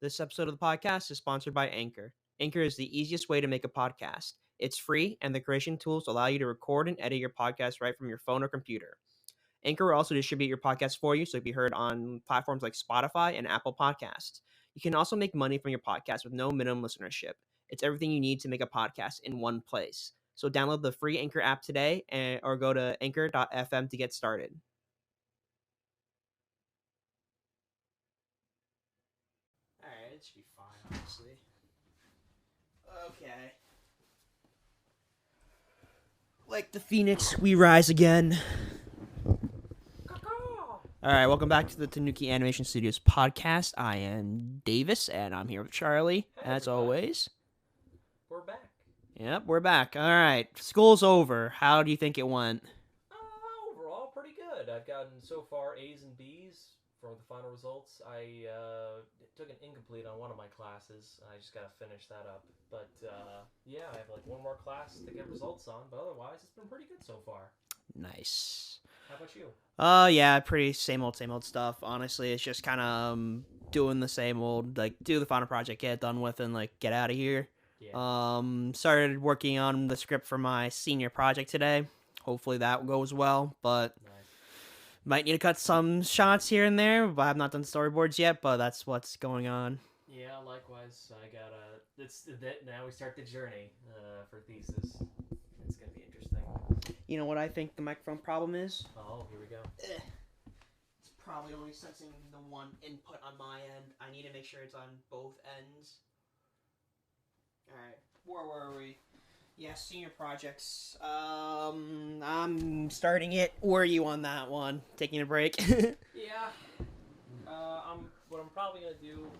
This episode of the podcast is sponsored by Anchor. Anchor is the easiest way to make a podcast. It's free, and the creation tools allow you to record and edit your podcast right from your phone or computer. Anchor will also distribute your podcast for you, so it can be heard on platforms like Spotify and Apple Podcasts. You can also make money from your podcast with no minimum listenership. It's everything you need to make a podcast in one place. So download the free Anchor app today or go to anchor.fm to get started. Alright, it should be fine, honestly. Okay. Like the phoenix, we rise again. Alright, welcome back to the Tanuki Animation Studios podcast. I am Davis, and I'm here with Charlie, as always. We're back. Yep, we're back. Alright, school's over. How do you think it went? Overall, pretty good. I've gotten so far A's and B's for the final results. I took an incomplete on one of my classes. I just gotta finish that up. But yeah, I have like one more class to get results on. But otherwise, it's been pretty good so far. Nice. How about you? Yeah, pretty same old stuff. Honestly, it's just kind of doing the same old, like, do the final project, get it done with, and like get out of here. Yeah. Started working on the script for my senior project today. Hopefully that goes well, but Nice. might need to cut some shots here and there. But I have not done storyboards yet, but that's what's going on. Yeah, likewise. I gotta. It's that now we start the journey for thesis. It's gonna be interesting. You know what I think the microphone problem is? Oh, here we go. It's probably only sensing the one input on my end. I need to make sure it's on both ends. Alright, where were we? Yeah, senior projects. I'm starting it. Where are you on that one? Taking a break? Yeah. What I'm probably gonna do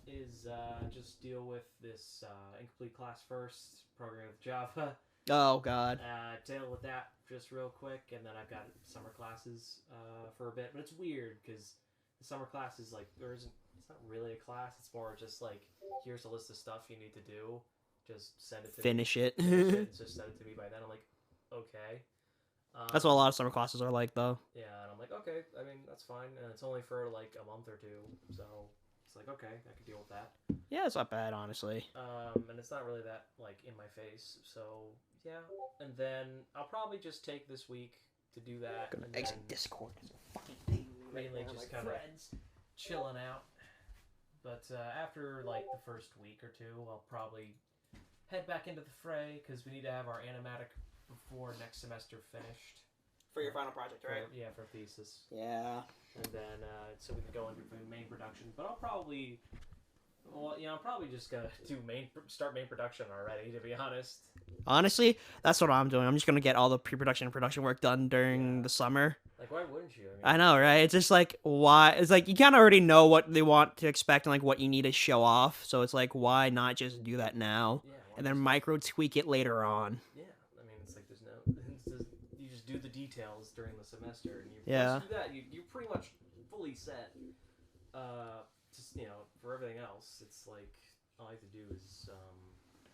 is just deal with this incomplete class first, programming with Java. Oh, God. Deal with that just real quick, and then I've got summer classes for a bit. But it's weird because the summer class is like it's not really a class. It's more just like, here's a list of stuff you need to do. Just send it to Finish me. it. Just send it to me by then. I'm like, okay. That's what a lot of summer classes are like, though. Yeah, and I'm like, okay, I mean, that's fine. And it's only for like a month or two. So it's like, okay, I can deal with that. Yeah, it's not bad, honestly. And it's not really that like in my face. So yeah. And then I'll probably just take this week to do that. I'm gonna and exit then Discord. Fucking thing. mainly just kind of chilling out. But after like the first week or two, I'll probably head back into the fray because we need to have our animatic before next semester finished. For your final project, right? For thesis. Yeah. And then so we can go into main production. But I'll probably, I'm probably just gonna start main production already. To be honest. Honestly, that's what I'm doing. I'm just gonna get all the pre-production and production work done during the summer. Like, why wouldn't you? I know, right? It's just like, why? It's like you kind of already know what they want to expect and like what you need to show off. So it's like, why not just do that now and then micro tweak it later on? Yeah, I mean, it's like there's no. You just do the details during the semester, and you Yeah. do that. You're pretty much fully set. Just for everything else, it's like all I have to do is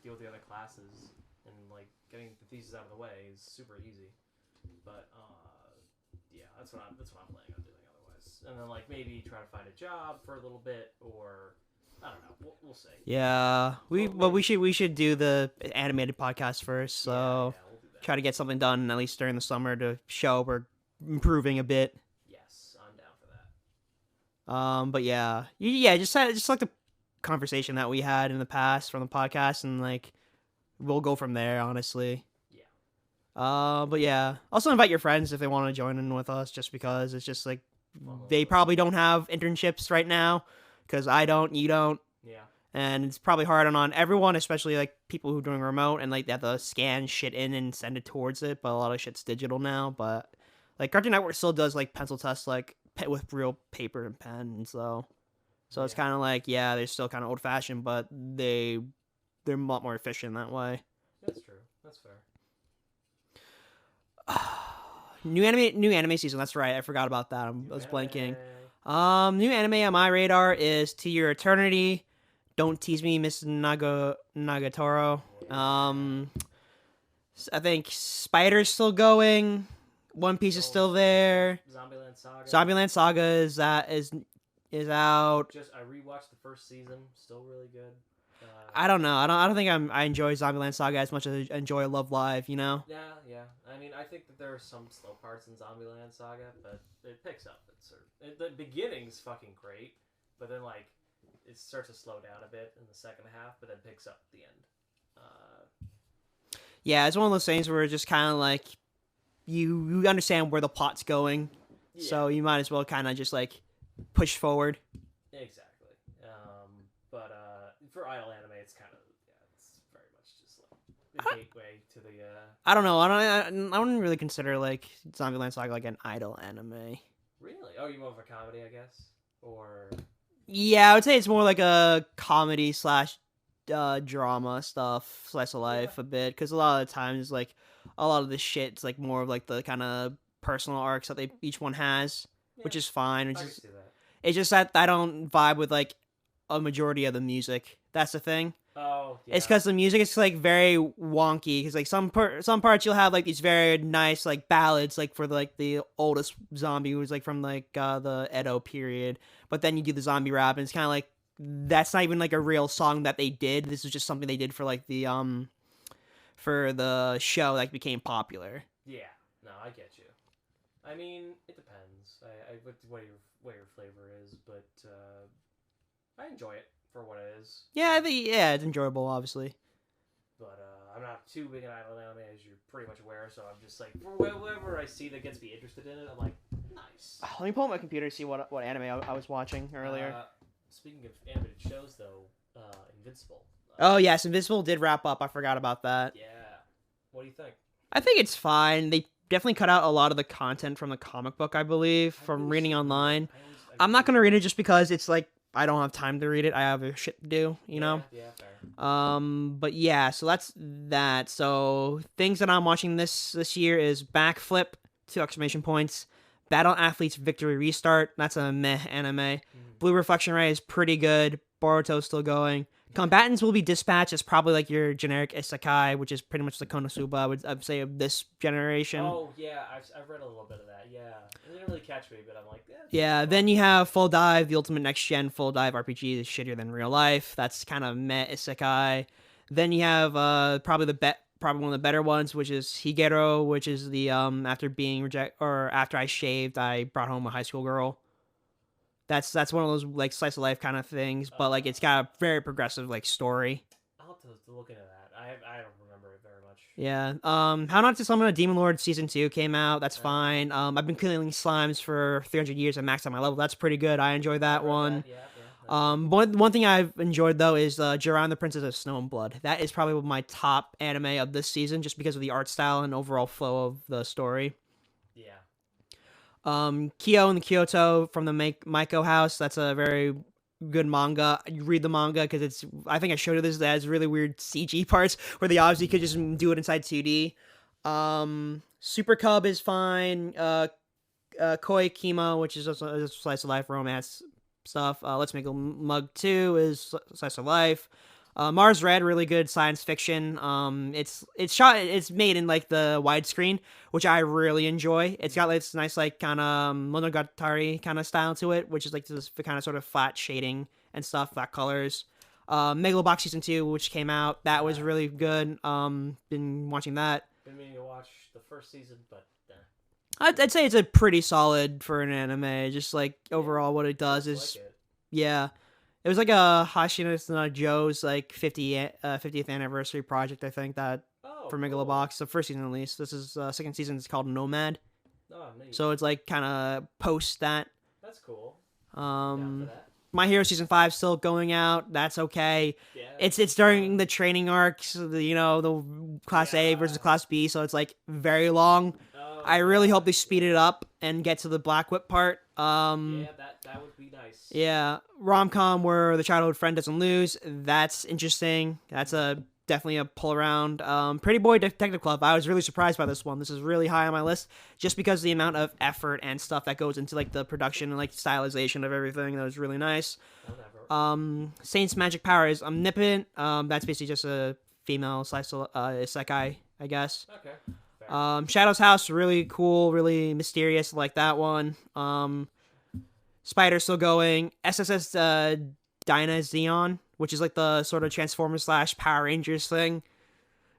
deal with the other classes, and like getting the thesis out of the way is super easy. But yeah, that's what I'm planning on doing otherwise. And then like maybe try to find a job for a little bit, or I don't know. We'll see. Yeah, we should do the animated podcast first. So we'll do that. try to get something done at least during the summer to show we're improving a bit. Yes, I'm down for that. But yeah, just like the conversation that we had in the past from the podcast, and like we'll go from there. Honestly. But yeah, also invite your friends if they want to join in with us, just because it's just like they probably don't have internships right now, because I don't, you don't. Yeah. And it's probably hard on everyone, especially like people who are doing remote and like they have to scan shit in and send it towards it. But a lot of shit's digital now. But like Cartoon Network still does like pencil tests like with real paper and pen, and so it's kind of like, yeah, they're still kind of old fashioned, but they're a lot more efficient that way. That's true. That's fair. New anime season. That's right. I forgot about that. I was blanking. New anime on my radar is To Your Eternity. Don't Tease Me, Miss Nagatoro. I think Spider's still going. One Piece is still there. Zombieland Saga. Zombieland Saga is is out. I rewatched the first season. Still really good. I don't know. I don't think I enjoy Zombieland Saga as much as I enjoy Love Live. You know. Yeah. I mean, I think that there are some slow parts in Zombieland Saga, but it picks up. The beginning's fucking great, but then like it starts to slow down a bit in the second half, but then picks up at the end. Yeah, it's one of those things where it's just kind of like you understand where the plot's going, Yeah. so you might as well kind of just like push forward. Exactly. But for idle anime, it's kind of it's very much just like the gateway to the. I don't know. I wouldn't really consider like Zombieland Saga like an idle anime. Really? Oh, you more of a comedy, I guess, or. Yeah, I would say it's more like a comedy slash drama stuff, slice of life a bit, because a lot of the times like a lot of the shit's like more of like the kind of personal arcs that they each one has, which is fine. It's just that I don't vibe with like a majority of the music. That's the thing. Oh, yeah. It's because the music is like very wonky. Because like some parts you'll have like these very nice like ballads like for like the oldest zombie who's like from like the Edo period. But then you do the zombie rap and it's kind of like that's not even like a real song that they did. This is just something they did for like the for the show that became popular. Yeah. No, I get you. I mean, it depends. What your flavor is, but I enjoy it for what it is. Yeah, it's enjoyable, obviously. But I'm not too big an idol anime, as you're pretty much aware. So I'm just like, whatever I see that gets me interested in it, I'm like, nice. Let me pull up my computer to see what anime I was watching earlier. Speaking of animated shows, though, Invincible. Oh yes, Invincible did wrap up. I forgot about that. Yeah. What do you think? I think it's fine. They definitely cut out a lot of the content from the comic book, I believe, from reading online. I'm not gonna read it just because it's like I don't have time to read it. I have shit to do, you know? Yeah, fair. But yeah, so that's that. So things that I'm watching this year is Backflip, 2 exclamation points. Battle Athletes Victory Restart. That's a meh anime. Blue Reflection Ray is pretty good. Boruto's still going. Combatants Will Be Dispatched is probably like your generic isekai, which is pretty much the Konosuba, I'd say, of this generation. Oh, yeah, I've read a little bit of that, yeah. It didn't really catch me, but I'm like, yeah, then you have Full Dive, the ultimate next-gen Full Dive RPG is shittier than real life. That's kind of meh isekai. Then you have probably one of the better ones, which is Higero, which is the after I shaved, I brought home a high school girl. That's one of those like slice of life kind of things, but like it's got a very progressive like story. I'll have to look into that. I don't remember it very much. Yeah. How Not to Summon a Demon Lord season 2 came out. That's fine. I've been killing slimes for 300 years and maxed out my level. That's pretty good. I enjoyed that one. Yeah. One thing I've enjoyed though is Jiran the Princess of Snow and Blood. That is probably my top anime of this season, just because of the art style and overall flow of the story. Yeah. Kyo and the Kyoto from the Maiko House. That's a very good manga. You read the manga because I think I showed you this. That has really weird CG parts where they obviously could just do it inside 2D. Super Cub is fine. Koi Kimo, which is also a slice of life romance stuff. Let's Make a Mug 2 is slice of life. Mars Red, really good science fiction. It's made in like the widescreen, which I really enjoy. It's got like this nice like kind of Monogatari kind of style to it, which is like this kind of sort of flat shading and stuff, flat colors. Megalobox season 2, which came out, that was really good. Been watching that. Been meaning to watch the first season, but I'd say it's a pretty solid for an anime. Just like overall, what it does is yeah. It was like a Hashino Joe's like 50th anniversary project, I think, that for Megalobox. The first season at least. This is second season. It's called Nomad. Oh, neat. So it's like kind of post that. That's cool. My Hero season 5 still going out. That's okay. Yeah. It's during the training arcs, the Class A versus Class B, so it's like very long. I really hope they speed it up and get to the Black Whip part. Yeah, that would be nice. Yeah, rom-com where the childhood friend doesn't lose. That's interesting. That's definitely a pull around. Pretty Boy Detective Club. I was really surprised by this one. This is really high on my list just because of the amount of effort and stuff that goes into like the production and like stylization of everything. That was really nice. Saint's magic power is omnipotent. That's basically just a female isekai, I guess. Okay. Shadow's House, really cool, really mysterious, like that one. Spider's still going. SSS Dyna Xeon, which is like the sort of Transformers / Power Rangers thing.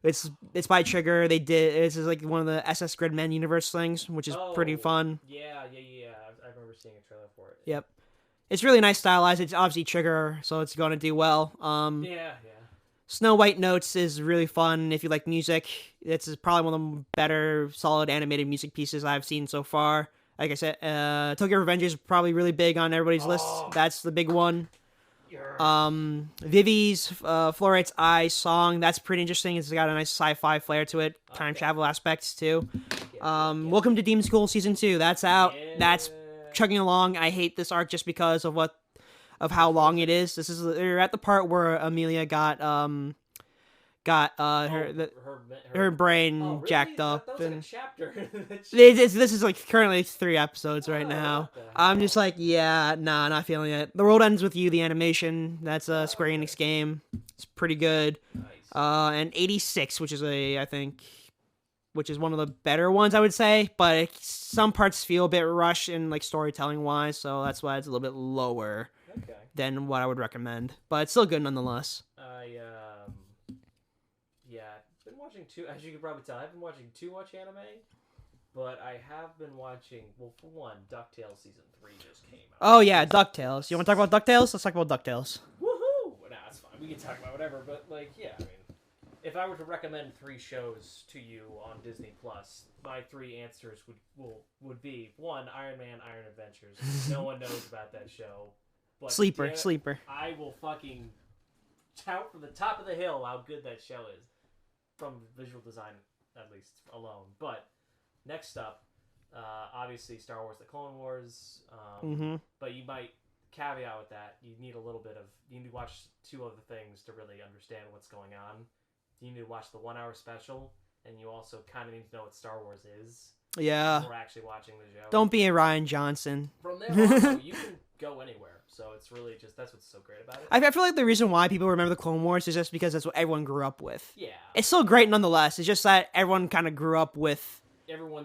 It's by Trigger. This is like one of the SS Gridman universe things, which is pretty fun. Yeah. I remember seeing a trailer for it. Yep. It's really nice stylized. It's obviously Trigger, so it's going to do well. Yeah. Snow White Notes is really fun if you like music. It's probably one of the better solid animated music pieces I've seen so far. Like I said, Tokyo Revengers is probably really big on everybody's list. That's the big one. Vivi's Fluorite's Eye song, that's pretty interesting. It's got a nice sci-fi flair to it. Time travel aspects too. Welcome to Demon School Season 2. That's out. That's chugging along. I hate this arc just because of how long it is. They're at the part where Amelia got her brain jacked up. That was like a chapter. This is like currently 3 episodes right now. I'm just like, yeah, nah, not feeling it. The World Ends With You, the animation. That's a Square Enix game. It's pretty good. Nice. And 86, which is one of the better ones, I would say. But some parts feel a bit rushed in like storytelling wise, so that's why it's a little bit lower than what I would recommend. But it's still good nonetheless. Been watching as you can probably tell, I haven't been watching too much anime, but I have been watching, well, for one, DuckTales Season 3 just came out. Oh yeah, DuckTales. You want to talk about DuckTales? Let's talk about DuckTales. Woohoo! Nah, it's fine. We can talk about whatever, but like, yeah, I mean, if I were to recommend 3 shows to you on Disney Plus, my 3 answers would be 1, Iron Man, Iron Adventures. No one knows about that show. But Sleeper. I will fucking tout from the top of the hill how good that show is. From visual design, at least, alone. But next up, obviously Star Wars The Clone Wars. But you might caveat with that, you need to watch 2 other things to really understand what's going on. You need to watch the 1-hour special, and you also kind of need to know what Star Wars is. Yeah. Before actually watching the show. Don't be a Ryan Johnson. From there on, you can go anywhere. So it's really that's what's so great about it. I feel like the reason why people remember the Clone Wars is just because that's what everyone grew up with. Yeah. It's still great nonetheless. It's just that everyone kind of grew up with... Everyone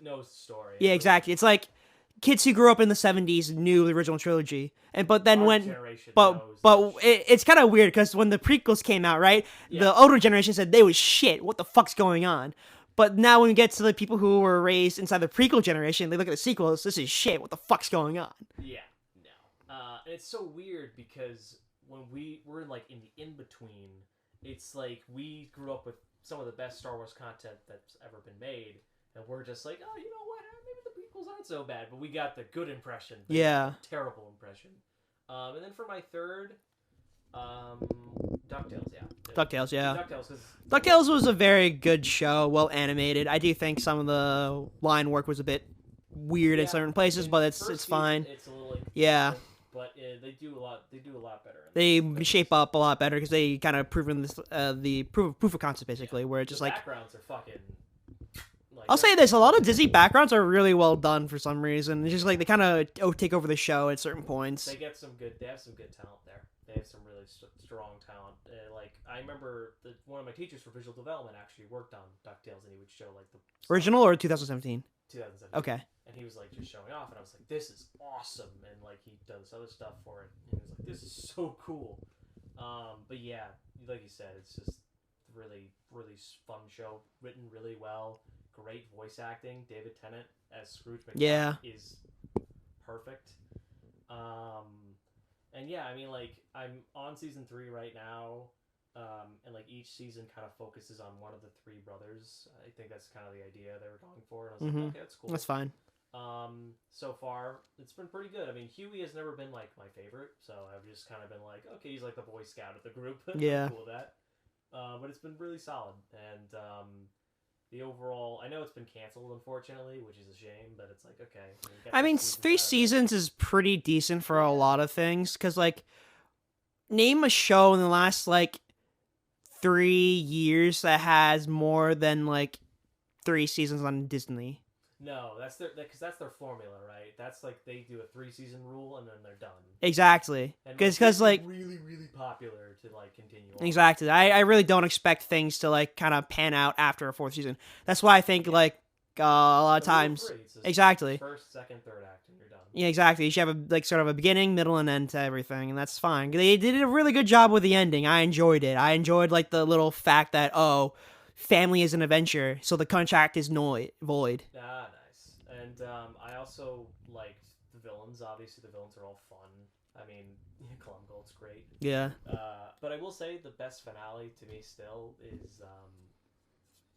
knows the story. Yeah, exactly. It's like kids who grew up in the 70s knew the original trilogy. But then it's kind of weird because when the prequels came out, right? Yeah. The older generation said they was shit. What the fuck's going on? But now when we get to the people who were raised inside the prequel generation, they look at the sequels, this is shit. What the fuck's going on? Yeah. And it's so weird because when we're like in the in-between, it's like we grew up with some of the best Star Wars content that's ever been made, and we're just like, oh, you know what? Maybe the prequels aren't so bad, but we got the good impression. Yeah. Terrible impression. And then for my third, DuckTales, yeah. DuckTales, yeah. DuckTales, DuckTales was a very good show, well animated. I do think some of the line work was a bit weird in certain places, but it's fine. It's a little but they do a lot better. They shape up a lot better because they kind of proven this, the proof of concept basically, where it's just like backgrounds are fucking. I'll say this: a lot of Disney backgrounds are really well done for some reason. It's just like they kind of take over the show at certain points. They have some good talent there. They have some really strong talent. Like I remember one of my teachers for visual development actually worked on DuckTales, and he would show like the original or 2017. 2017. Okay. And he was like just showing off, and I was like, "This is awesome!" And like he does other stuff for it. And he was like, "This is so cool." But yeah, like you said, it's just really, really fun show, written really well, great voice acting. David Tennant as Scrooge McDuck is perfect. And yeah, I mean, like I'm on season 3 right now. And like each season kind of focuses on one of the 3 brothers. I think that's kind of the idea they were going for. And I was like, okay, that's cool. That's fine. So far, it's been pretty good. I mean, Huey has never been like my favorite, so I've just kind of been like, okay, he's like the Boy Scout of the group. Yeah. I'm cool with that. But it's been really solid. And the overall, I know it's been canceled, unfortunately, which is a shame, but it's like, okay. I mean 3 seasons is pretty decent for a lot of things, because like, name a show in the last like 3 years that has more than like 3 seasons on Disney. No, that's their formula, right? That's like they do a 3-season rule and then they're done. Exactly, because like really, really popular to like continue on. Exactly, I really don't expect things to like kind of pan out after a 4th season. That's why I think like a lot of times, exactly. First, second, third act, and you're done. Yeah, exactly. You should have sort of a beginning, middle, and end to everything, and that's fine. They did a really good job with the ending. I enjoyed it. I enjoyed the little fact that family is an adventure, so the contract is void. Ah, nice. And I also liked the villains. Obviously, the villains are all fun. I mean, Gold's great. Yeah. But I will say the best finale to me still is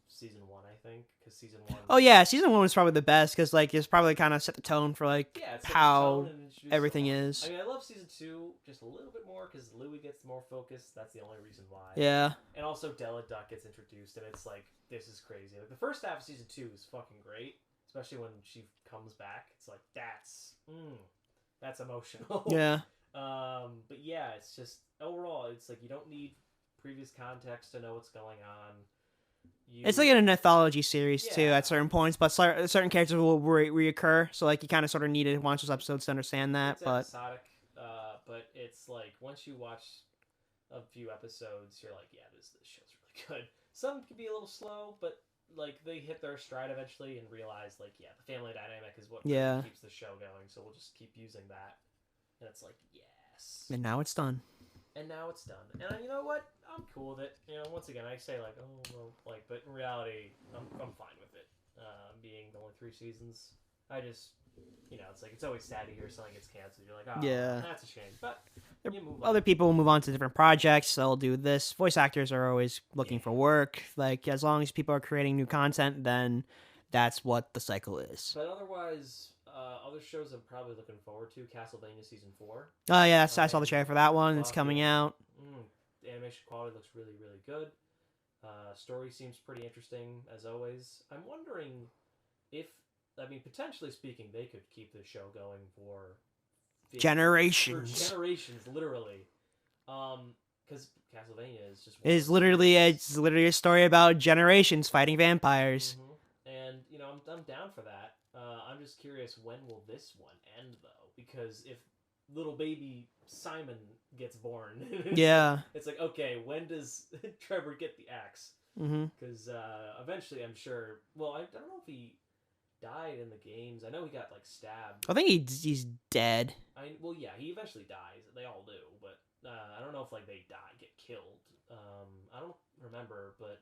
season 1, I think, because season 1. Oh yeah, season 1 was probably the best because it's probably kind of set the tone for yeah, it's how everything is. I mean, I love season 2 just a little bit more because Louis gets more focused. That's the only reason why. Yeah. And also Della Duck gets introduced, and it's like, this is crazy. Like the first half of season 2 is fucking great, especially when she comes back. It's like that's emotional. Yeah. But yeah, it's just overall, it's like you don't need previous context to know what's going on. It's like an anthology series too Yeah. at certain points, but certain characters will reoccur. So you kind of sort of need to watch those episodes to understand that. It's but episodic, but it's like once you watch a few episodes, you're like, yeah, this show's really good. Some can be a little slow, but like they hit their stride eventually and realize like, yeah, the family dynamic is what really keeps the show going. So we'll just keep using that, and it's like, yes. And now it's done. And now it's done. And you know what? I'm cool with it. Once again, I say like, oh well, but in reality, I'm fine with it. Being only 3 seasons, I just, it's like it's always sad to hear something gets canceled. You're like, oh, yeah, that's a shame. But you move on. Other people will move on to different projects. They'll do this. Voice actors are always looking for work. Like as long as people are creating new content, then that's what the cycle is. But otherwise. Other shows I'm probably looking forward to: Castlevania season 4. Oh yeah, I saw the trailer for that one. It's coming out. The animation quality looks really, really good. Story seems pretty interesting as always. I'm wondering if, potentially speaking, they could keep the show going for generations. For generations, literally. Because Castlevania is just it's literally a story about generations fighting vampires. Mm-hmm. And I'm down for that. I'm just curious, when will this one end though? Because if little baby Simon gets born, it's like, okay, when does Trevor get the axe? Because eventually, I'm sure. Well, I don't know if he died in the games. I know he got stabbed. I think he's dead. Yeah, he eventually dies. They all do, but I don't know if they get killed. I don't remember, but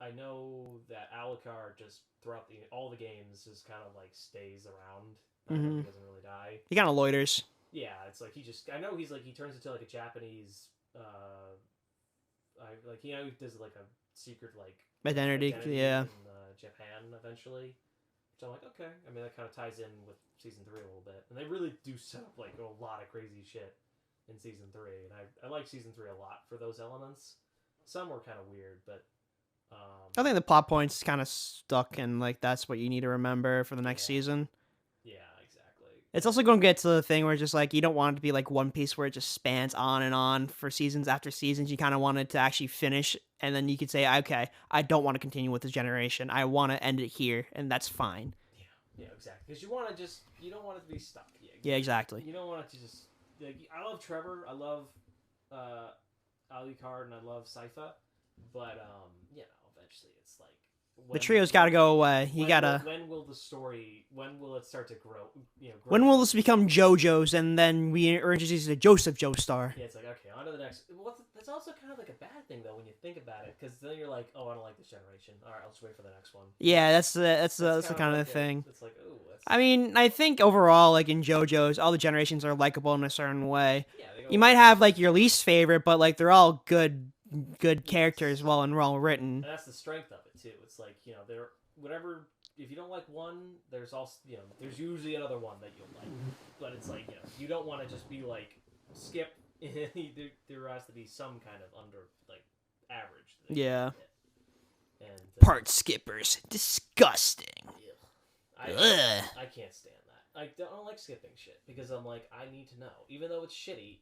I know that Alucard just throughout all the games just kind of stays around. He doesn't really die. He kind of loiters. Yeah, it's like I know he's he turns into a Japanese. He does a secret identity yeah. In Japan eventually. So I'm like, okay. That kind of ties in with season 3 a little bit, and they really do set up a lot of crazy shit in season 3, and I like season 3 a lot for those elements. Some were kind of weird, but. I think the plot point's kind of stuck, and that's what you need to remember for the next season. Yeah, exactly. It's also going to get to the thing where it's just you don't want it to be One Piece where it just spans on and on for seasons after seasons. You kind of want it to actually finish, and then you could say, okay, I don't want to continue with this generation. I want to end it here, and that's fine. Yeah, exactly. Because you don't want it to be stuck. Yeah, exactly. You don't want it to just I love Trevor, I love Alucard, and I love Sypha, but eventually it's the trio's got to go away. You gotta. When will the story? When will it start to grow? When will this become JoJo's, and then we are introduced to Joseph Joestar? Yeah, it's okay, on to the next. Well, that's also kind of a bad thing though when you think about it, because then you're like, oh, I don't like this generation. All right, I'll just wait for the next one. Yeah, that's the kind of thing. It's like, ooh. I think overall, in JoJo's, all the generations are likable in a certain way. Yeah, you might have your least favorite, but they're all good characters, well written. And that's the strength of it too. It's they're whatever. If you don't like one, there's also there's usually another one that you'll like. But it's you don't want to just be skip. there has to be some kind of under average. Yeah. And part skippers, disgusting. I can't stand that. I don't like skipping shit because I'm I need to know, even though it's shitty.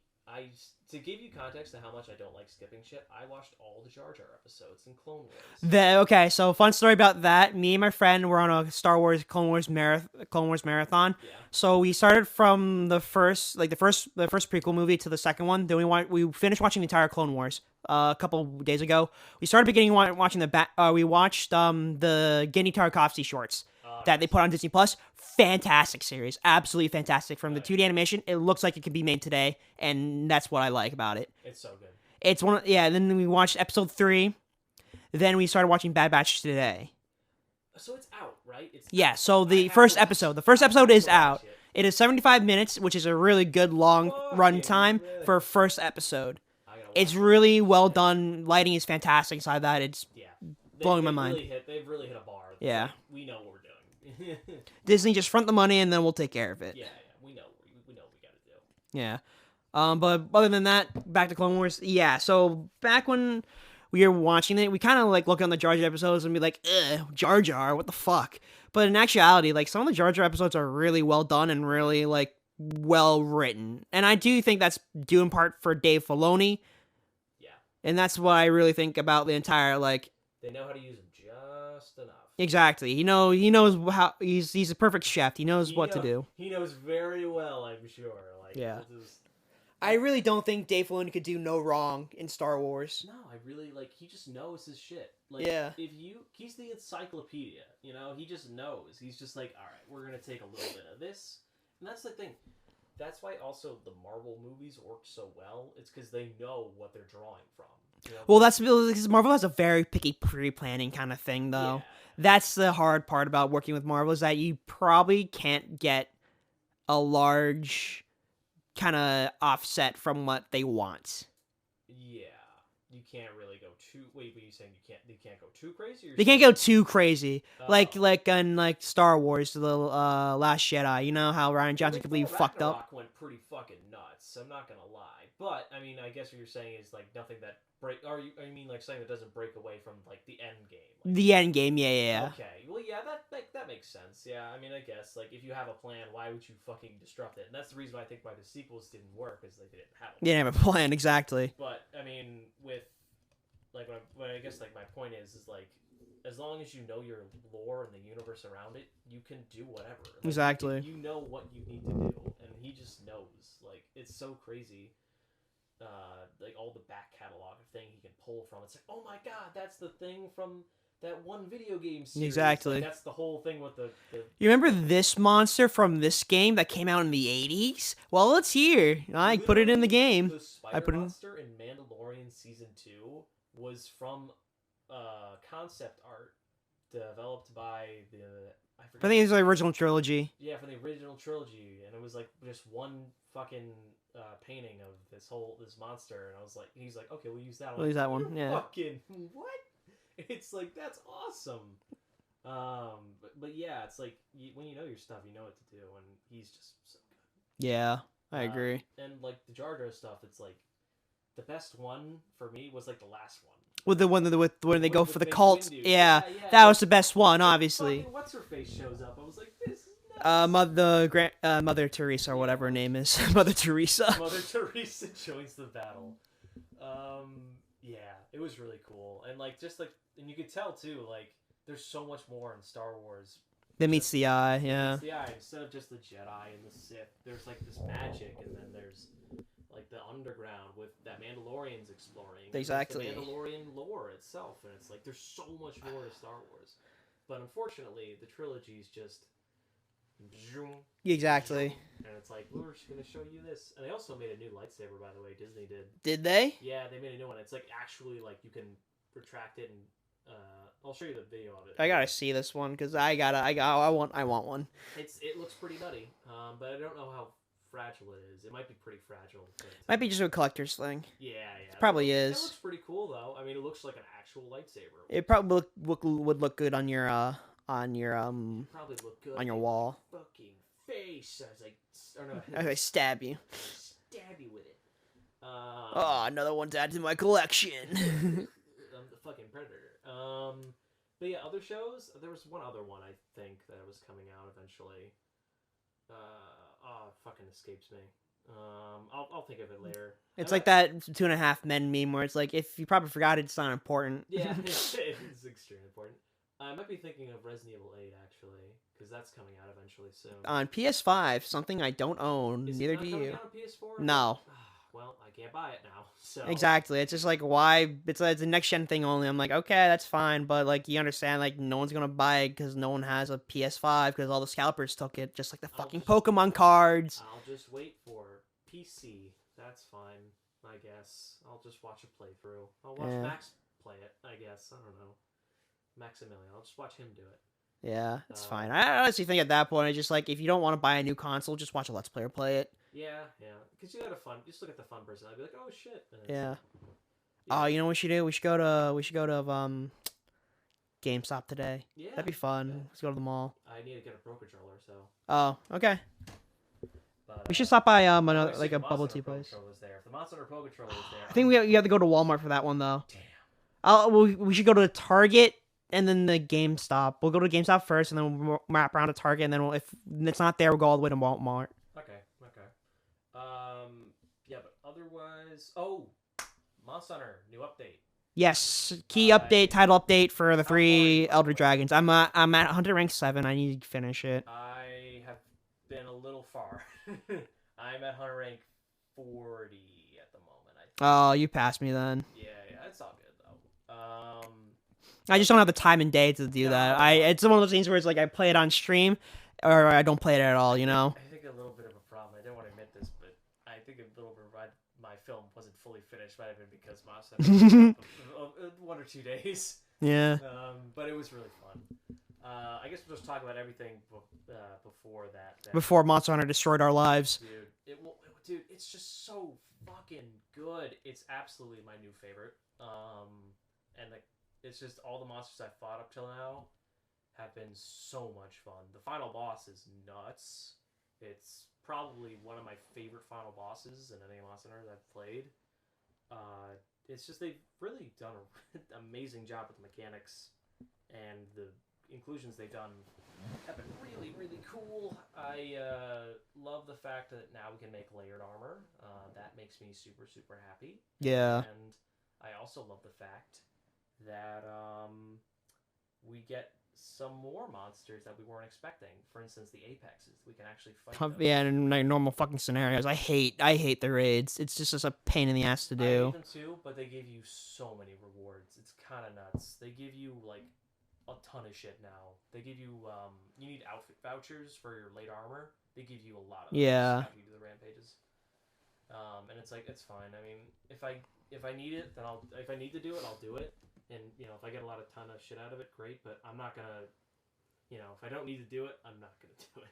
To give you context to how much I don't like skipping shit, I watched all the Jar Jar episodes in Clone Wars. Okay, so fun story about that. Me and my friend were on a Star Wars Clone Wars marathon. Yeah. So we started from the first prequel movie to the second one. Then we finished watching the entire Clone Wars a couple days ago. We started watching we watched the Genndy Tartakovsky shorts that they put on Disney Plus. fantastic series. Absolutely fantastic. From the 2D animation, it looks like it could be made today, and that's what I like about it. It's so good. It's one. Then we watched episode 3. Then we started watching Bad Batch today. So it's out, right? So the first episode is out. It is 75 minutes, which is a really good long run time for a first episode. It's really well done. Lighting is fantastic inside that. It's blowing my mind. They've really hit a bar. Yeah. Like, we know what we're doing. Disney, just front the money and then we'll take care of it. Yeah. We know what we gotta do. Yeah. But other than that, back to Clone Wars. Yeah. So back when we were watching it, we kind of like look on the Jar Jar episodes and be like, ugh, Jar Jar, what the fuck? But in actuality, like some of the Jar Jar episodes are really well done and really like well written. And I do think that's due in part for Dave Filoni. Yeah. And that's what I really think about the entire like. They know how to use them just enough. Exactly. He knows how he's a perfect chef. He knows what to do. He knows very well, I'm sure. Like, yeah. I really don't think Dave Filoni could do no wrong in Star Wars. No, I really like. He just knows his shit. Like, yeah. He's the encyclopedia. You know, he just knows. He's just like, all right, we're gonna take a little bit of this, and that's the thing. That's why also the Marvel movies work so well. It's because they know what they're drawing from. You know? Well, that's because Marvel has a very picky pre-planning kind of thing, though. Yeah. That's the hard part about working with Marvel is that you probably can't get a large kind of offset from what they want. Yeah, you can't really go too. Wait, you saying they can't go too crazy? They can't go too crazy, like in like Star Wars, the Last Jedi. You know how Rian Johnson completely fucked up. Went pretty fucking nuts. I'm not gonna lie, but I mean, I guess what you're saying is like nothing that break. Or you mean like something that doesn't break away from like the end game? Like, the end game, yeah. Okay, well, yeah, that makes sense. Yeah, I mean, I guess like if you have a plan, why would you fucking disrupt it? And that's the reason why I think why the sequels didn't work is they didn't have. They didn't have a plan, exactly. But I mean, with like what I guess like my point is like as long as you know your lore and the universe around it, you can do whatever. Like, exactly. You know what you need to do, and he just knows. Like it's so crazy. Like all the back catalog of thing he can pull from. It's like, oh my god, that's the thing from that one video game series. Exactly. Like, that's the whole thing with the. You remember this monster from this game that came out in the 80s? Well, it's here. I put it in the game. The spider monster in Mandalorian Season 2 was from concept art developed by I think it's the original trilogy. Yeah, from the original trilogy, and it was like just one fucking painting of this monster, and I was like, he's like, okay, we'll use that one. We'll use that one. Yeah. Fucking what? It's like that's awesome. But yeah, it's like when you know your stuff, you know what to do, and he's just so good. Yeah, I agree. And like the Jar Jar stuff, it's like the best one for me was like the last one. With the one when they go for the cult, yeah, that was the best one, obviously. What's her face shows up? I was like, this is nuts. Mother Teresa or whatever her name is, Mother Teresa. Mother Teresa joins the battle. Yeah, it was really cool, and like and you could tell too, like there's so much more in Star Wars. That meets the eye, yeah. Meets the eye instead of just the Jedi and the Sith. There's like this magic, and then there's like the underground with that Mandalorian's exploring. Exactly. The Mandalorian lore itself, and it's like there's so much more to Star Wars. But unfortunately, the trilogy's just. Exactly. And it's like, we're just going to show you this. And they also made a new lightsaber, by the way. Disney did. Did they? Yeah, they made a new one. It's like actually like you can retract it, and I'll show you the video of it. I gotta see this one because I want one. It looks pretty nutty, but I don't know how fragile it is. It might be pretty fragile. Might be just a collector's thing. Yeah. It probably is. It looks pretty cool though. I mean, it looks like an actual lightsaber. It probably would look good on your probably look good on your wall. Fucking face As I stab you. Stab you with it. Another one to add to my collection. I'm the fucking predator. But yeah, other shows. There was one other one I think that was coming out eventually. Fucking escapes me. I'll think of it later. It's like that 2.5 Men meme where it's like if you probably forgot it, it's not important. Yeah, it's extremely important. I might be thinking of Resident Evil 8 actually, because that's coming out eventually soon. On PS5, something I don't own. Is Neither it not do coming you. out on PS4? No. Oh, well, I can't buy it now. So Exactly. It's just like, why? It's a next gen thing only. I'm like, okay, that's fine, but like, you understand, like, no one's gonna buy it because no one has a PS5 because all the scalpers took it, just like the fucking Pokemon cards. I'll just wait for PC. That's fine, I guess. I'll just watch a playthrough. I'll watch Max play it, I guess. I don't know. Maximilian. I'll just watch him do it. Yeah, it's fine. I honestly think at that point, it's just like, if you don't want to buy a new console, just watch a Let's Player play it. Yeah. Because you got a fun. Just look at the fun person. I'd be like, oh shit. Yeah. Oh, you know what we should do? We should go to GameStop today. Yeah. That'd be fun. Yeah. Let's go to the mall. I need to get a Pro Controller, so. Oh, okay. But, we should stop by another, like a bubble tea place. There. If the Monster Pro Controller was there, I think you have to go to Walmart for that one though. Damn. We should go to Target and then the GameStop. We'll go to GameStop first, and then we'll wrap around to Target, and then if it's not there, we'll go all the way to Walmart. Okay. Yeah, but otherwise, Monster Hunter new update. Yes, key update, title update for the 3 Elder Dragons. I'm at Hunter rank 7. I need to finish it. I have been a little far. I'm at Hunter rank 40 at the moment. Oh, you passed me then. Yeah, it's all good though. I just don't have the time and day to do that. It's one of those things where it's like I play it on stream, or I don't play it at all. You know. I think a little bit of a problem. I didn't want to admit this, but I think a little bit of my film wasn't fully finished. Might have been because Monster 1 or 2 days. Yeah. But it was really fun. I guess we'll just talk about everything before that. Before Monster Hunter destroyed our lives. Dude, it's just so fucking good. It's absolutely my new favorite. And it's just all the monsters I've fought up till now have been so much fun. The final boss is nuts. It's probably one of my favorite final bosses in any Monster Hunter that I've played. It's just they've really done an amazing job with the mechanics, and the inclusions they've done have been really, really cool. I love the fact that now we can make layered armor. That makes me super, super happy. Yeah. And I also love the fact that we get some more monsters that we weren't expecting. For instance, the Apexes. We can actually fight them. Yeah, in like normal fucking scenarios. I hate the raids. It's just a pain in the ass to do. I hate them too, but they give you so many rewards. It's kind of nuts. They give you like a ton of shit now. They give you you need outfit vouchers for your late armor. They give you a lot of those after you do the rampages. And it's like, it's fine. I mean, if I need it, then if I need to do it, I'll do it. And if I get a ton of shit out of it, great. But I'm not gonna, if I don't need to do it, I'm not gonna do it.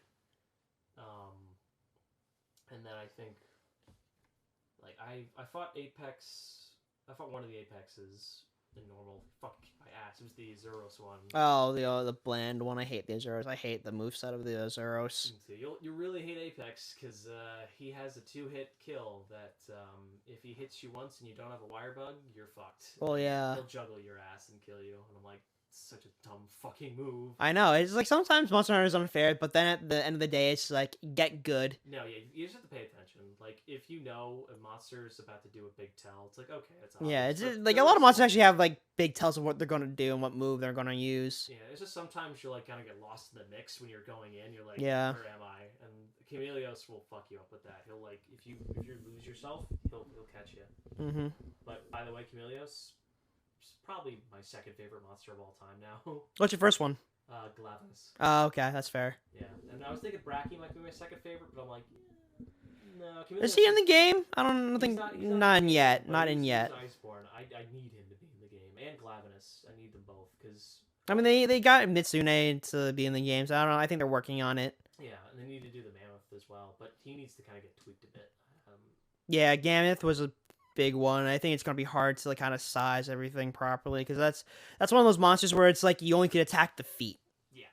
And then I think, like I fought Apex. I fought one of the Apexes in normal. Fuck my ass. It was the Azuros one. Oh, the bland one. I hate the Azuros. I hate the moveset of the Azuros. You really hate Apex because he has a 2-hit kill that if he hits you once and you don't have a wire bug, you're fucked. Well, yeah. He'll juggle your ass and kill you. And I'm like, such a dumb fucking move. I know. It's like sometimes Monster Hunter is unfair, but then at the end of the day, it's like, get good. No, yeah, you just have to pay attention. Like, if you know a monster is about to do a big tell, it's like, okay, it's obvious. Yeah, it's just, like a lot of monsters actually have like big tells of what they're gonna do and what move they're gonna use. Yeah, it's just sometimes you'll like kind of get lost in the mix when you're going in. You're like, yeah, where am I? And Chameleos will fuck you up with that. He'll like if you lose yourself, he'll catch you. Mm-hmm. But by the way, Chameleos is probably my second favorite monster of all time now. What's your first one? Glavenus. Oh, okay, that's fair. Yeah, and I was thinking Bracky might be my second favorite, but I'm like, no. Chameleos is he in the game? I don't think not yet. Not in yet. Iceborne. I need him to be in the game, and Glavenus. I need them both because. I mean, they got Mitsune to be in the game, so I don't know. I think they're working on it. Yeah, and they need to do the Mammoth as well, but he needs to kind of get tweaked a bit. Yeah, Gammoth was a big one. I think it's going to be hard to like kind of size everything properly because that's one of those monsters where it's like you only can attack the feet. Yeah.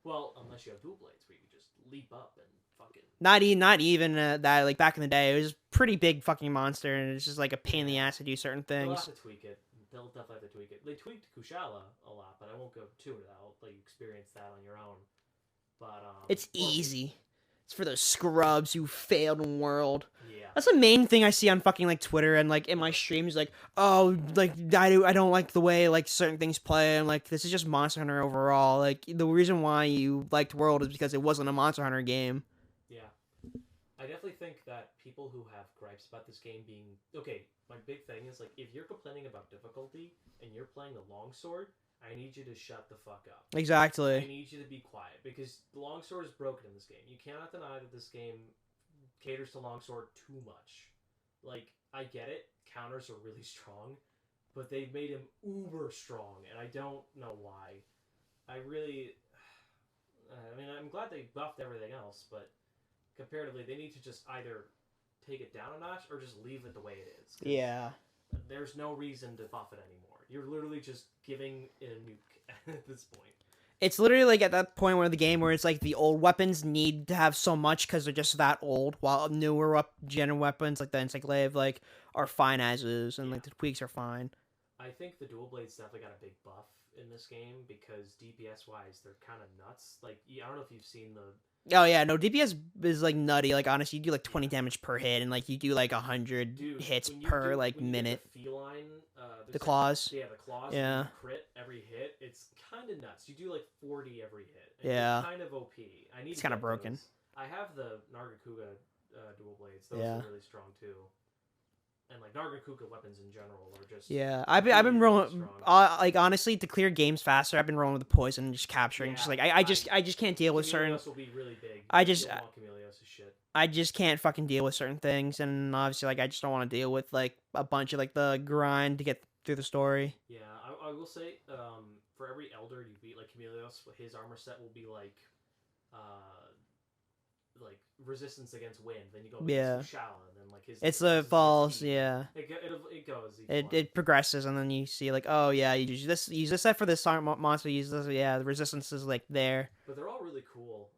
Well, unless you have dual blades where you can just leap up and fucking... Not even that, like back in the day, it was a pretty big fucking monster and it's just like a pain in the ass to do certain things. They'll have to tweak it. They'll definitely have to tweak it. They tweaked Kushala a lot, but I won't go to it. I'll let you experience that on your own. But it's easy. It's for those scrubs who failed in world. Yeah. That's the main thing I see on fucking like Twitter and like in my streams. Like, oh, like I don't like the way like certain things play. I'm like, this is just Monster Hunter overall. Like the reason why you liked World is because it wasn't a Monster Hunter game. Yeah. I definitely think that people who have gripes about this game being okay, my big thing is like if you're complaining about difficulty and you're playing the longsword, I need you to shut the fuck up. I Exactly. need you to be quiet because the longsword is broken in this game. You cannot deny that this game caters to longsword too much. Like I get it, counters are really strong, but they've made him uber strong, and I don't know why. I really, I mean, I'm glad they buffed everything else, but comparatively, they need to just either take it down a notch or just leave it the way it is. Yeah. There's no reason to buff it anymore. You're literally just giving it a nuke at this point. It's literally like at that point where the game where it's like the old weapons need to have so much because they're just that old, while newer gen weapons like the Encyclave like are fine as is, and like the tweaks are fine. I think the dual blades definitely got a big buff in this game because DPS wise, they're kind of nuts. Like I don't know if you've seen the. Oh yeah, no, DPS is like nutty. Like honestly, you do like 20 damage per hit, and like you do like 100 hits per minute. The feline, the claws. Yeah, the claws. Yeah. Crit every hit. It's kind of nuts. You do like 40 every hit. Yeah. It's kind of OP. It's kind of broken. I have the Nargacuga dual blades. Those are really strong too. And like Nargacuga weapons in general are just I've been rolling like honestly to clear games faster. I've been rolling with the poison and just capturing. Just like I just can't deal with certain. Will be really big. I just shit. I just can't fucking deal with certain things, and obviously like I just don't want to deal with like a bunch of like the grind to get through the story. Yeah, I will say for every elder you beat like Camelios, his armor set will be like resistance against wind. Then you go against Shala, and then like his. It's the falls, yeah. It goes. It progresses, and then you see like, oh yeah, you use this set for this monster. Use this, yeah. The resistance is like there. But they're all really cool,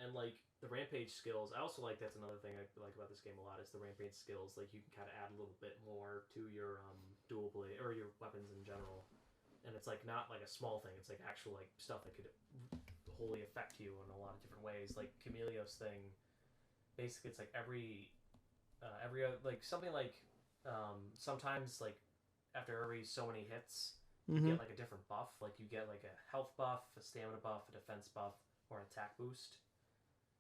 and like the Rampage skills. I also like that's another thing I like about this game a lot is the Rampage skills. Like you can kind of add a little bit more to your dual blade or your weapons in general, and it's like not like a small thing. It's like actual like stuff that could wholly affect you in a lot of different ways. Like Camelios thing. Basically, it's like every like something like sometimes like after every so many hits you get like a different buff. Like you get like a health buff, a stamina buff, a defense buff, or an attack boost.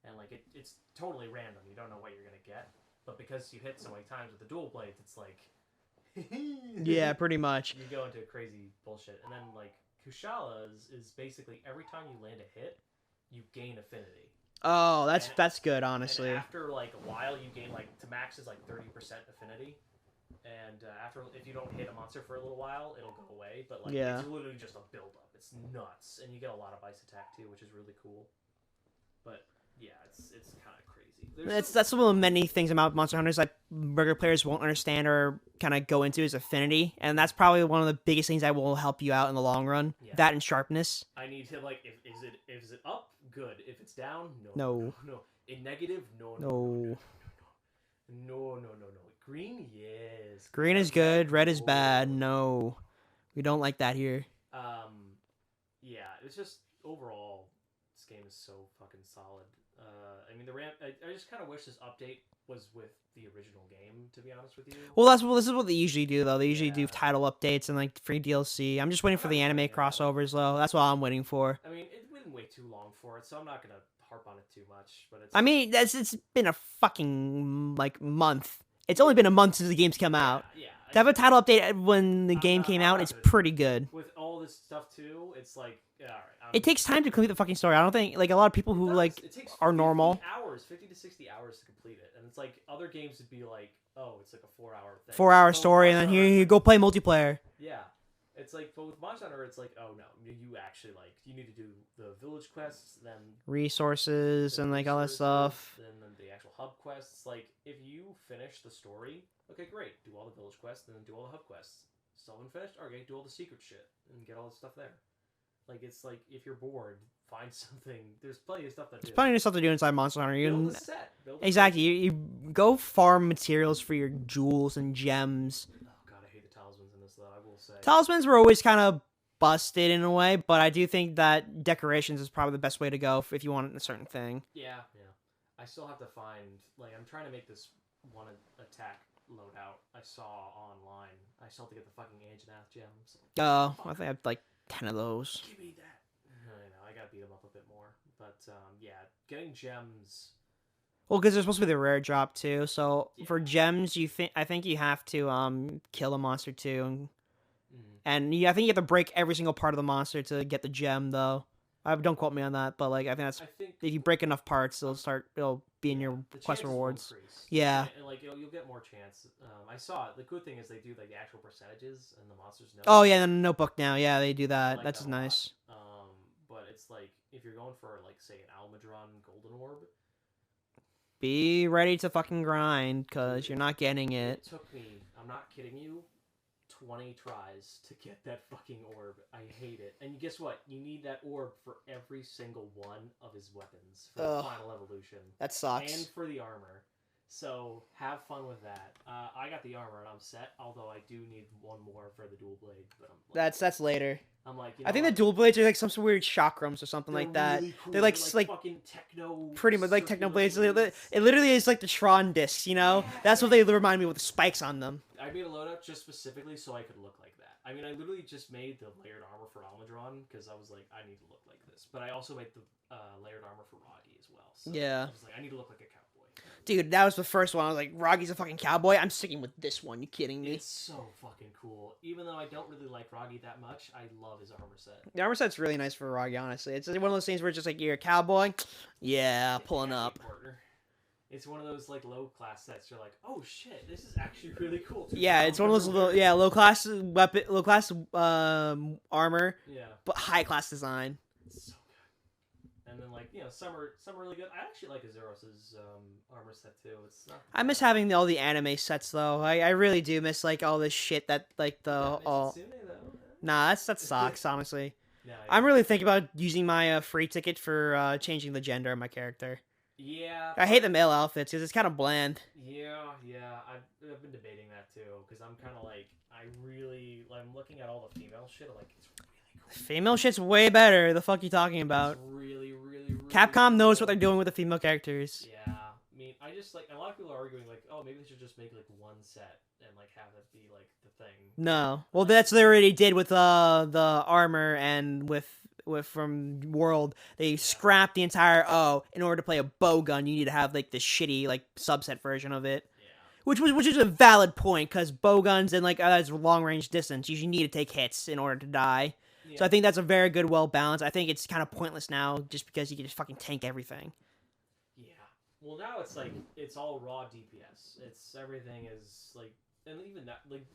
And like it's totally random. You don't know what you're gonna get. But because you hit so many times with the dual blades, it's like yeah, pretty much. You go into crazy bullshit. And then like Kushala is basically every time you land a hit, you gain affinity. Oh, that's good, honestly. And after like a while, you gain like to max is like 30% affinity, and after if you don't hit a monster for a little while, it'll go away. But like it's literally just a build up. It's nuts, and you get a lot of ice attack too, which is really cool. But yeah, it's kind of crazy. That's one of the many things about Monster Hunters that regular players won't understand or kind of go into is affinity, and that's probably one of the biggest things that will help you out in the long run. Yeah. That and sharpness. I need to like is it up? Good. If it's down, no. In negative, no. Green, yes. Green is good. Red is bad. No, we don't like that here. Yeah. It's just overall, this game is so fucking solid. I mean, I just kind of wish this update was with the original game. To be honest with you. Well, this is what they usually do though. They usually do title updates and like free DLC. I'm just waiting for the anime crossovers though. That's what I'm waiting for. I mean, it went way too long for it, so I'm not gonna harp on it too much. But I mean, it's been a fucking like month. It's only been a month since the game's come out. Yeah. To have a title update when the game came out, it's pretty good. With all this stuff too, it's like, all right. It takes time to complete the fucking story. I don't think like a lot of people who like are normal. 50 to 60 hours to complete it, and it's like other games would be like, oh, it's like a 4-hour thing. 4-hour story, and then here you go play multiplayer. Yeah. It's like, but with Monster Hunter, it's like, oh no, you actually like you need to do the village quests, then resources and like all that stuff. Then the actual hub quests. Like, if you finish the story, okay, great, do all the village quests, and then do all the hub quests. Still haven't finished? Okay, do all the secret shit and get all the stuff there. Like, it's like if you're bored, find something. There's plenty of stuff to do. There's plenty of stuff to do inside Monster Hunter. Build a set. Exactly. You go farm materials for your jewels and gems. Talismans were always kind of busted in a way, but I do think that decorations is probably the best way to go if you want a certain thing. Yeah. I still have to find, like, I'm trying to make this one attack loadout I saw online. I still have to get the fucking Anjanath gems. Oh, I think I have like 10 of those. Give me that. I know, I gotta beat them up a bit more. But, yeah, getting gems. Well, because they're supposed to be the rare drop too. So Yeah. for gems, I think you have to kill a monster too, and I think you have to break every single part of the monster to get the gem though. Don't quote me on that, but like I think that's I think if you break enough parts, it'll be in yeah, your the quest chances will rewards. increase. Yeah, And like you'll get more chance. I saw it. The good thing is they do like the actual percentages and the monsters know. oh yeah, the notebook now. Yeah, they do I that. like That's that a lot. nice. But it's like if you're going for like say an Almudron Golden Orb, Be ready to fucking grind, cause dude, you're not getting it. it took me. I'm not kidding you. 20 tries to get that fucking orb. I hate it. And guess what? You need that orb for every single one of his weapons for the final evolution. That sucks. And for the armor. So have fun with that. I got the armor and I'm set. Although I do need one more for the dual blade. But I'm like, That's later. I'm like, I think the dual blades are like some sort of weird chakrams or something like that. Really cool. They're like fucking techno. pretty much like techno blades. It blades. literally is like the Tron discs, you know? Yeah. That's what they remind me with the spikes on them. I made a loadout just specifically so I could look like that. I mean, I literally just made the layered armor for Almudron because I was like, I need to look like this. But I also made the layered armor for Rocky as well. So Yeah. I was like, I need to look like a cowboy. Dude, that was the first one. I was like, Roggy's a fucking cowboy. I'm sticking with this one. You kidding me? It's so fucking cool. Even though I don't really like Roggy that much, I love his armor set. The armor set's really nice for Roggy, honestly. It's one of those things where it's just like, you're a cowboy. Yeah, pulling up. Partner. It's one of those like low class sets. You're like, oh shit, this is actually really cool. Yeah, it's one of those low class weapon, low class armor, yeah, but high class design. It's so good. And then like some are really good. I actually like Azeros's armor set too. It's not. I miss having all the anime sets though. I really do miss like all this shit that like the all. Nah, that sucks honestly. No, yeah. I'm really thinking about using my free ticket for changing the gender of my character. Yeah. I hate the male outfits because it's kind of bland. Yeah. I've been debating that too because I'm kind of like I'm looking at all the female shit. I'm like, it's really cool. Female shit's way better. The fuck you talking about? It's really Capcom cool. knows what they're doing with the female characters. Yeah. I mean, I just like a lot of people are arguing like, oh, maybe they should just make like one set and like have it be like the thing. No, well, that's what they already did with the armor and with from World. They scrapped the entire in order to play a bow gun, you need to have like this shitty like subset version of it. Yeah. Which is a valid point because bow guns and like that's long range distance. You need to take hits in order to die. Yeah. So I think that's a very good, well balanced. I think it's kind of pointless now just because you can just fucking tank everything. Yeah. Well, now it's like it's all raw DPS. It's everything is like, and even that like,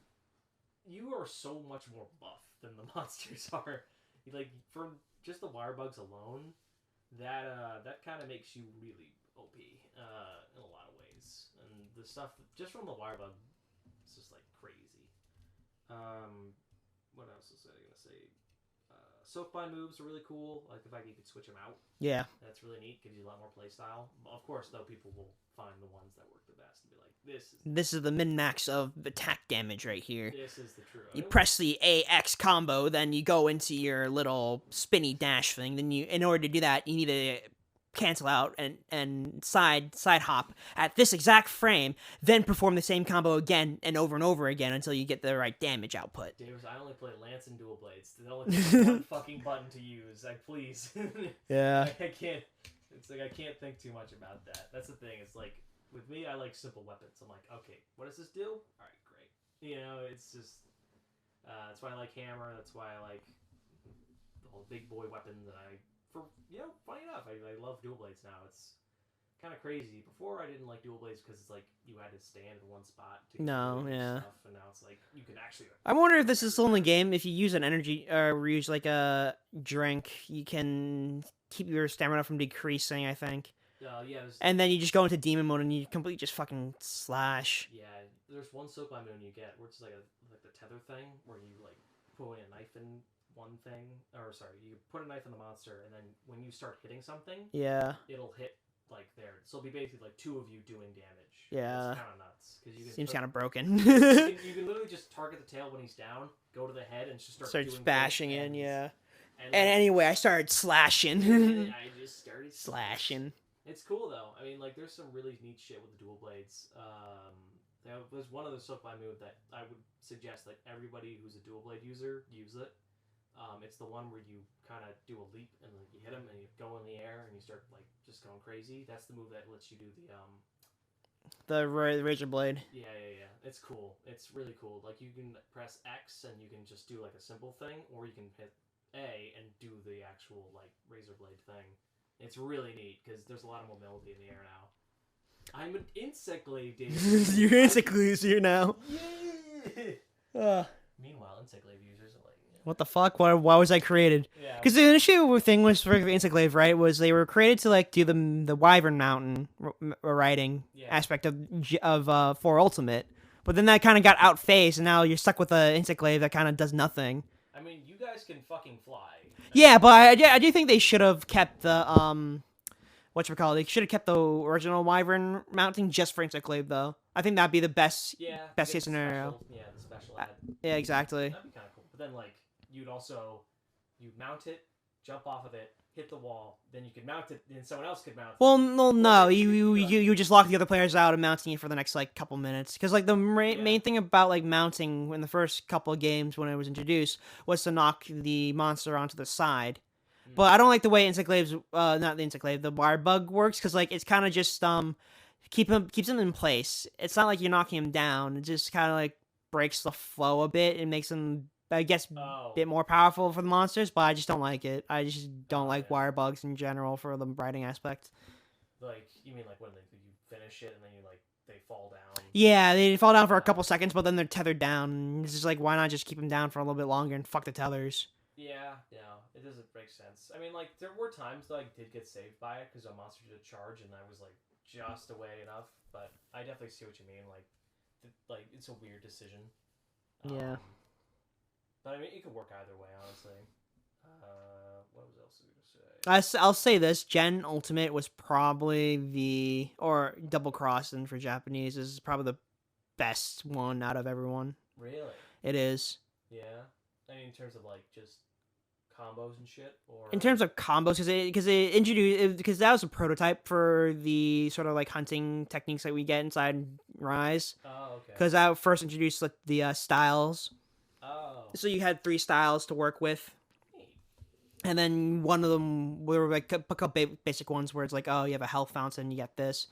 you are so much more buff than the monsters are. Like for just the wire bugs alone, that kind of makes you really OP in a lot of ways. And the stuff just from the wire bug, it's just like crazy. What else was I gonna say? Soakbind moves are really cool. Like the fact that you could switch them out. Yeah. That's really neat. Gives you a lot more play style. Of course, though, people will find the ones that work the best and be like, this is the min-max of attack damage right here. This is the true. You press the AX combo, then you go into your little spinny dash thing. Then in order to do that, you need to cancel out and side hop at this exact frame, then perform the same combo again and over again until you get the right damage output. Dude, I only play Lance and dual blades. There's only one fucking button to use. Like, please. Yeah. I can't. It's like I can't think too much about that. That's the thing. It's like with me, I like simple weapons. I'm like, okay, what does this do? All right, great. It's just. That's why I like hammer. That's why I like the whole big boy weapon that funny enough, I love dual blades now. It's kind of crazy. Before I didn't like dual blades because it's like you had to stand in one spot to stuff, and now it's like you can actually. I wonder if this is still in the game. If you use an energy or use like a drink, you can keep your stamina from decreasing. I think. Yeah. And then you just go into demon mode and you completely just fucking slash. Yeah, there's one soapline moon you get where it's like the tether thing where you like put a knife in one thing, or sorry, you put a knife in the monster, and then when you start hitting something, it'll hit like there. So it'll be basically like two of you doing damage. Yeah, it's kind of nuts because you seems kind of broken. you can literally just target the tail when he's down, go to the head, and just start doing bashing in. Yeah. And anyway, I started slashing. I just started slashing. It's cool though. I mean, like, there's some really neat shit with the dual blades. There's one of the soapline move that I would suggest that everybody who's a dual blade user use it. It's the one where you kind of do a leap and like you hit him and you go in the air and you start like just going crazy. That's the move that lets you do The razor blade. Yeah. It's cool. It's really cool. Like you can press X and you can just do like a simple thing, or you can hit A and do the actual like razor blade thing. It's really neat because there's a lot of mobility in the air now. I'm an insect glaive, Dave. You're insect glaive here now. Yeah. Meanwhile, insect glaive users are like, what the fuck? Why was I created? Yeah. Because the initial thing was for insect glaive, right? Was they were created to like do the Wyvern Mountain riding aspect of for Ultimate, but then that kind of got outphased, and now you're stuck with a insect glaive that kind of does nothing. I mean, you guys can fucking fly. Yeah, but I do think they should have kept the whatchamacallit, they should have kept the original Wyvern mounting just for insect glaive though. I think that'd be the best case scenario. The special ad. Yeah, exactly. That'd be kind of cool. But then like you'd mount it, jump off of it, hit the wall, then you could mount it, then someone else could mount it. Well, no, you just lock the other players out and mounting it for the next like couple minutes. Because like the main thing about like mounting in the first couple of games when it was introduced was to knock the monster onto the side. But I don't like the way insect glaives, not the insect glaive, the wire bug works, because like it's kind of just keeps him in place. It's not like you're knocking him down. It just kind of like breaks the flow a bit and makes him, I guess, a bit more powerful for the monsters. But I just don't like it. I just don't like wire bugs in general for the riding aspect. Like you mean like when you finish it and then they fall down? Yeah, they fall down for a couple seconds, but then they're tethered down. It's just like, why not just keep them down for a little bit longer and fuck the tethers? Yeah, it doesn't make sense. I mean, like, there were times that I did get saved by it because a monster did a charge and I was, like, just away enough, but I definitely see what you mean. Like it's a weird decision. Yeah. But, I mean, it could work either way, honestly. What else was I going to say? I'll say this, Gen Ultimate was probably or Double Crossing for Japanese is probably the best one out of everyone. Really? It is. Yeah? I mean, in terms of, like, just combos and shit, or in terms of combos, because they introduced, because that was a prototype for the sort of like hunting techniques that we get inside Rise. Oh, okay. Because I first introduced like, the styles. Oh. So you had 3 styles to work with, and then one of them were like a couple basic ones where it's like, oh, you have a health fountain, you get this.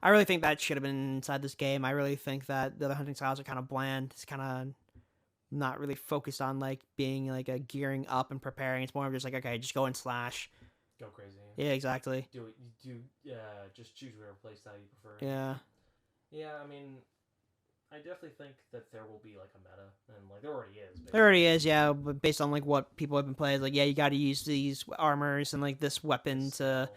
I really think that should have been inside this game. I really think that the other hunting styles are kind of bland. It's kind of not really focused on like being like a gearing up and preparing. It's more of just like, okay, just go and slash. Go crazy. Yeah, exactly. Just choose whatever playstyle you prefer. Yeah. Yeah, I mean, I definitely think that there will be like a meta, and like there already is. Basically. There already is, yeah. But based on like what people have been playing, like you got to use these armors and like this weapon to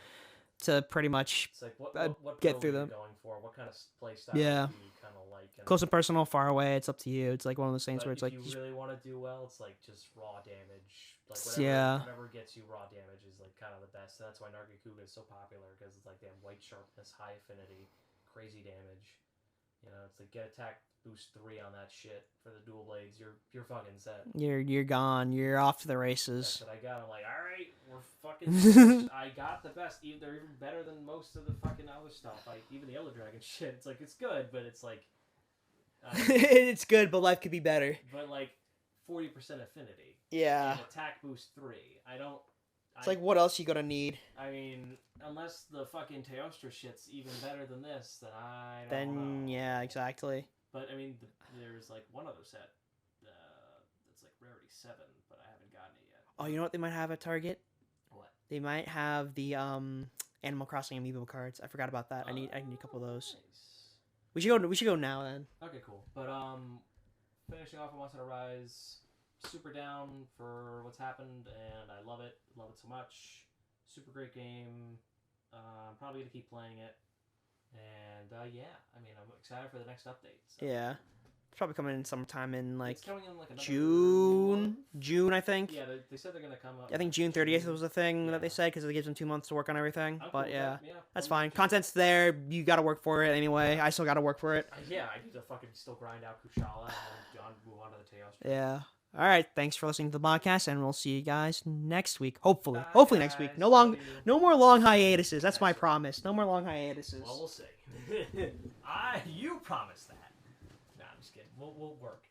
pretty much it's like what get through them. Going for what kind of playstyle? Yeah. Do you kind of like? Close and personal, far away. It's up to you. It's like one of those things where it's if like you really want to do well, it's like just raw damage. Like whatever gets you raw damage is like kind of the best. That's why Nargacuga is so popular because it's like they have white sharpness, high affinity, crazy damage. You know, it's like get attack boost 3 on that shit for the dual blades. You're fucking set. You're gone. You're off to the races. That's what I got. I'm like, all right, we're fucking. I got the best. They're even better than most of the fucking other stuff. Like even the Yellow Dragon shit. It's like it's good, but it's like. It's good, but life could be better. But like 40% affinity. Yeah. And attack boost 3. It's like what else you gonna need? I mean, unless the fucking Teostra shit's even better than this, then I don't know. Then yeah, exactly. But I mean, there's like one other set that's like rarity 7, but I haven't gotten it yet. Oh, you know what they might have at Target? What? They might have the Animal Crossing amiibo cards. I forgot about that. I need a couple of those. Nice. We should go now then. Okay, cool. But finishing off on Monster Rise, super down for what's happened, and I love it. Love it so much. Super great game. I'm probably gonna keep playing it. And yeah, I mean, I'm excited for the next update. So. Yeah. It's probably coming in sometime in like another June, I think. Yeah, they said they're gonna come up. I think June 30th was the thing that they said because it gives them 2 months to work on everything. I'm but cool yeah, yeah, that's fine. Content's there. You got to work for it anyway. I still got to work for it. Yeah, I need to fucking still grind out Kushala and then move on to the Teostra. Yeah. All right. Thanks for listening to the podcast, and we'll see you guys next week. Hopefully, Bye, guys. next week. No more long hiatuses. That's my promise. No more long hiatuses. Well, we'll see. You promised that. Nah, I'm just kidding. We'll work.